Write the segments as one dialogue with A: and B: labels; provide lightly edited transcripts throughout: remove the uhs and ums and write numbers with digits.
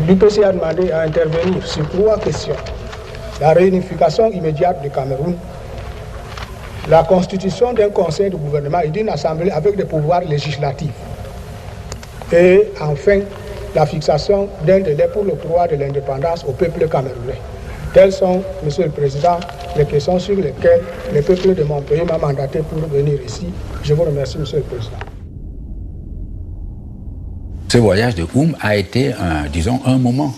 A: L'UPC a demandé à intervenir sur 3 questions. La réunification immédiate du Cameroun, la constitution d'un conseil de gouvernement et d'une assemblée avec des pouvoirs législatifs. Et enfin, la fixation d'un délai pour l'octroi de l'indépendance au peuple camerounais. Telles sont, Monsieur le Président, les questions sur lesquelles le peuple de mon pays m'a mandaté pour venir ici. Je vous remercie, Monsieur le Président.
B: Ce voyage de a été, un moment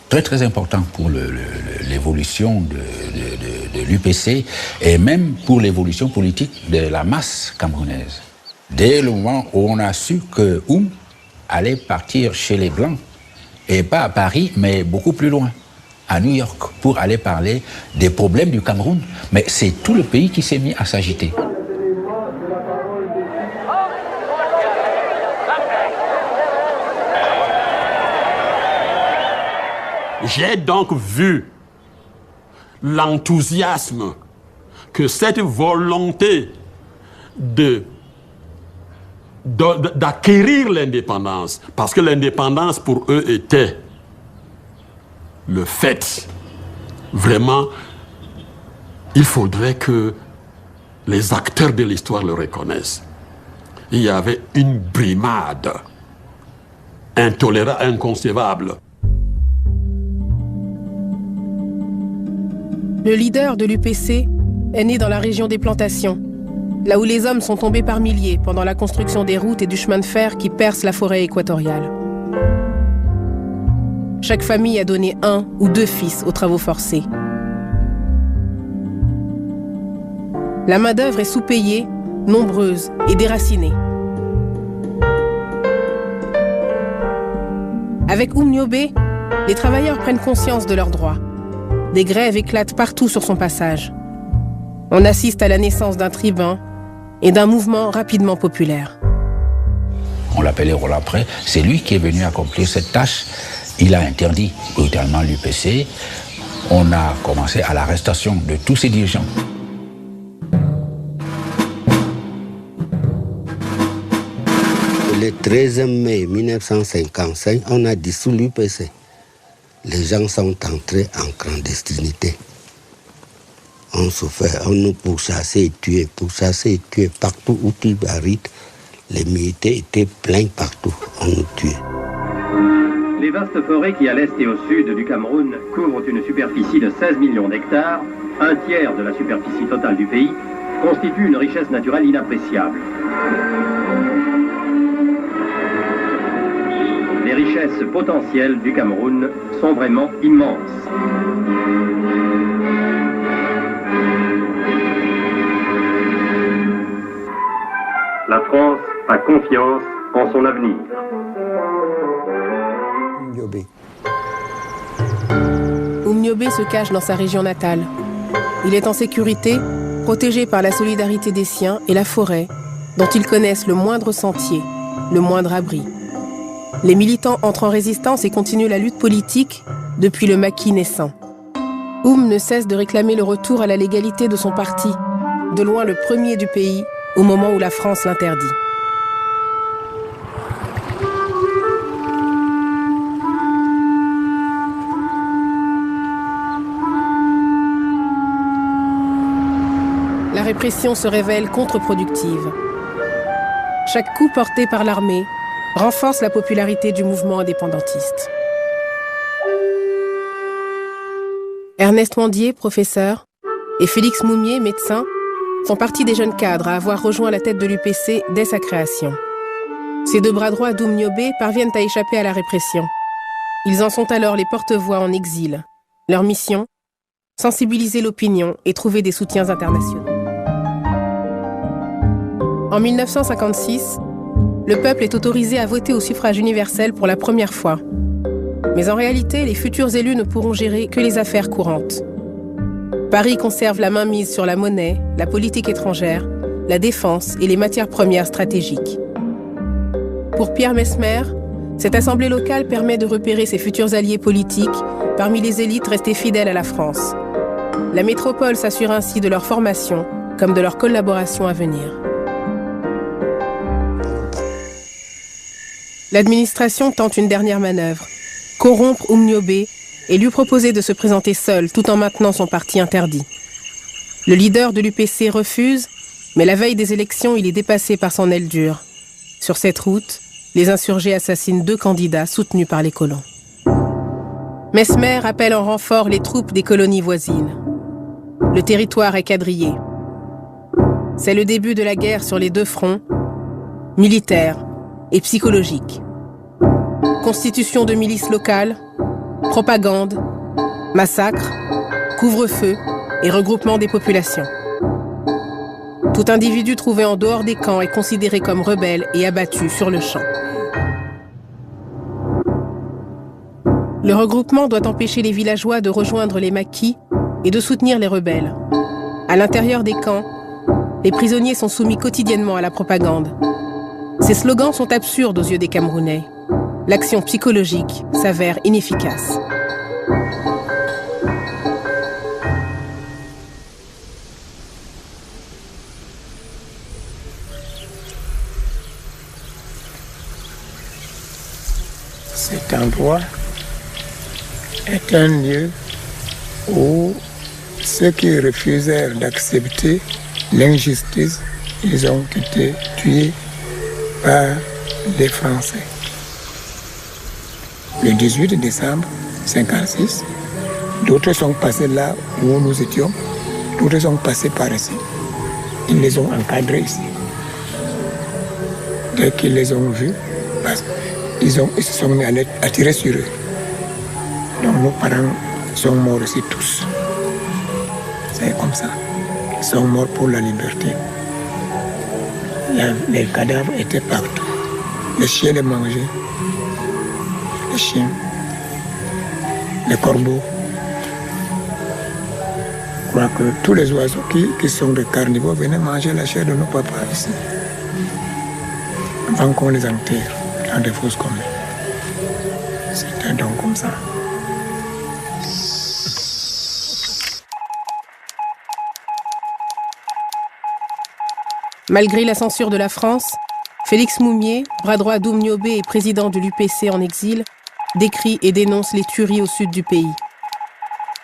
B: très très important pour l'évolution de l'UPC et même pour l'évolution politique de la masse camerounaise. Dès le moment où on a su que allait partir chez les Blancs, et pas à Paris, mais beaucoup plus loin, à New York, pour aller parler des problèmes du Cameroun. Mais c'est tout le pays qui s'est mis à s'agiter.
C: J'ai donc vu l'enthousiasme que cette volonté d'acquérir l'indépendance, parce que l'indépendance pour eux était le fait. Vraiment, il faudrait que les acteurs de l'histoire le reconnaissent. Il y avait une brimade intolérable, inconcevable.
D: Le leader de l'UPC est né dans la région des plantations, là où les hommes sont tombés par milliers pendant la construction des routes et du chemin de fer qui percent la forêt équatoriale. Chaque famille a donné 1 ou 2 fils aux travaux forcés. La main-d'œuvre est sous-payée, nombreuse et déracinée. Avec Nyobé, les travailleurs prennent conscience de leurs droits. Des grèves éclatent partout sur son passage. On assiste à la naissance d'un tribun et d'un mouvement rapidement populaire.
B: On l'appelait Rolapré, c'est lui qui est venu accomplir cette tâche. Il a interdit brutalement l'UPC. On a commencé à l'arrestation de tous ses dirigeants.
E: Le 13 mai 1955, on a dissous l'UPC. Les gens sont entrés en clandestinité. On souffrait, on nous pourchassait et tuait partout où tu arrêtes. Les militaires étaient pleins partout, on nous tuait.
F: Les vastes forêts qui, à l'est et au sud du Cameroun, couvrent une superficie de 16 millions d'hectares, un tiers de la superficie totale du pays, constituent une richesse naturelle inappréciable. Les richesses potentielles du Cameroun sont vraiment immenses. La France a confiance en son avenir.
D: Nyobé se cache dans sa région natale. Il est en sécurité, protégé par la solidarité des siens et la forêt, dont ils connaissent le moindre sentier, le moindre abri. Les militants entrent en résistance et continuent la lutte politique depuis le maquis naissant. Ne cesse de réclamer le retour à la légalité de son parti, de loin le premier du pays, au moment où la France l'interdit. La répression se révèle contre-productive. Chaque coup porté par l'armée renforce la popularité du mouvement indépendantiste. Ernest Mandier, professeur, et Félix Moumier, médecin, font partie des jeunes cadres à avoir rejoint la tête de l'UPC dès sa création. Ces 2 bras droits d'Nyobé parviennent à échapper à la répression. Ils en sont alors les porte-voix en exil. Leur mission, sensibiliser l'opinion et trouver des soutiens internationaux. En 1956, le peuple est autorisé à voter au suffrage universel pour la première fois. Mais en réalité, les futurs élus ne pourront gérer que les affaires courantes. Paris conserve la mainmise sur la monnaie, la politique étrangère, la défense et les matières premières stratégiques. Pour Pierre Messmer, cette assemblée locale permet de repérer ses futurs alliés politiques parmi les élites restées fidèles à la France. La métropole s'assure ainsi de leur formation comme de leur collaboration à venir. L'administration tente une dernière manœuvre. corrompre Oumniobé et lui proposer de se présenter seul tout en maintenant son parti interdit. Le leader de l'UPC refuse, mais la veille des élections, il est dépassé par son aile dure. Sur cette route, les insurgés assassinent 2 candidats soutenus par les colons. Mesmer appelle en renfort les troupes des colonies voisines. Le territoire est quadrillé. C'est le début de la guerre sur les 2 fronts, militaire et psychologique. Constitution de milices locales, propagande, massacre, couvre-feu et regroupement des populations. Tout individu trouvé en dehors des camps est considéré comme rebelle et abattu sur le champ. Le regroupement doit empêcher les villageois de rejoindre les maquis et de soutenir les rebelles. À l'intérieur des camps, les prisonniers sont soumis quotidiennement à la propagande. Ces slogans sont absurdes aux yeux des Camerounais. L'action psychologique s'avère inefficace.
G: Cet endroit est un lieu où ceux qui refusèrent d'accepter l'injustice, ils ont été tués par les Français. Le 18 décembre 1956, d'autres sont passés là où nous étions, d'autres sont passés par ici. Ils les ont encadrés ici. Dès qu'ils les ont vus, ils se sont mis à tirer sur eux. Donc nos parents sont morts aussi tous. C'est comme ça. Ils sont morts pour la liberté. Les cadavres étaient partout. Les chiens les mangeaient. Les chiens, les corbeaux. Je crois que tous les oiseaux qui sont des carnivores venaient manger la chair de nos papas ici. Avant qu'on les enterre dans des fosses communes. C'était donc comme ça.
D: Malgré la censure de la France, Félix Moumié, bras droit d'Oumniobé et président de l'UPC en exil, décrit et dénonce les tueries au sud du pays.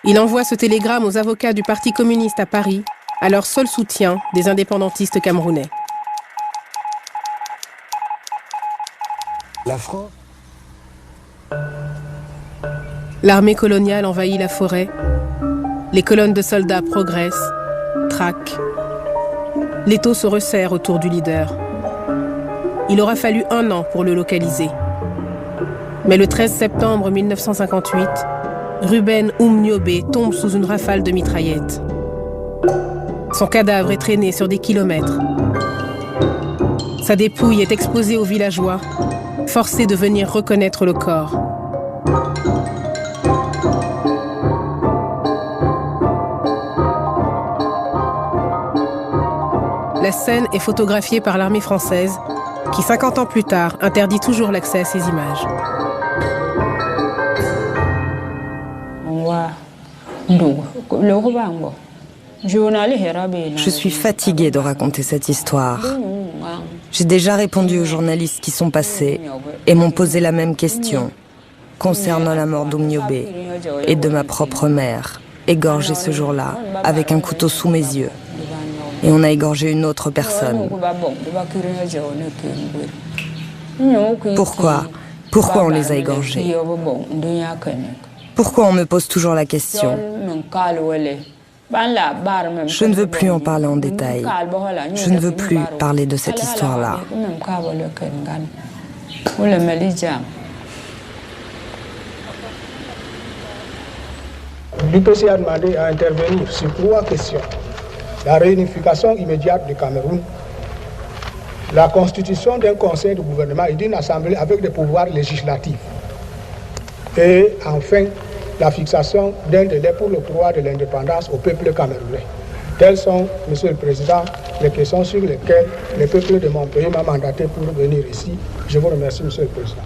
D: Il envoie ce télégramme aux avocats du Parti communiste à Paris, à leur seul soutien des indépendantistes camerounais.
E: La France.
D: L'armée coloniale envahit la forêt. Les colonnes de soldats progressent, traquent. L'étau se resserre autour du leader. Il aura fallu 1 an pour le localiser. Mais le 13 septembre 1958, Ruben Oumniobé tombe sous une rafale de mitraillettes. Son cadavre est traîné sur des kilomètres. Sa dépouille est exposée aux villageois, forcés de venir reconnaître le corps. La scène est photographiée par l'armée française, qui 50 ans plus tard interdit toujours l'accès à ces images.
H: Je suis fatiguée de raconter cette histoire. J'ai déjà répondu aux journalistes qui sont passés et m'ont posé la même question concernant la mort d'Oumniobé et de ma propre mère, égorgée ce jour-là avec un couteau sous mes yeux. Et on a égorgé une autre personne. Pourquoi on les a égorgés? Pourquoi on me pose toujours la question? Je ne veux plus en parler en détail. Je ne veux plus parler de cette histoire-là.
A: L'UPC a demandé à intervenir sur 3 questions. La réunification immédiate du Cameroun, la constitution d'un conseil de gouvernement et d'une assemblée avec des pouvoirs législatifs, et enfin la fixation d'un délai pour le droit de l'indépendance au peuple camerounais. Telles sont, Monsieur le Président, les questions sur lesquelles le peuple de mon pays m'a mandaté pour venir ici. Je vous remercie, Monsieur le Président.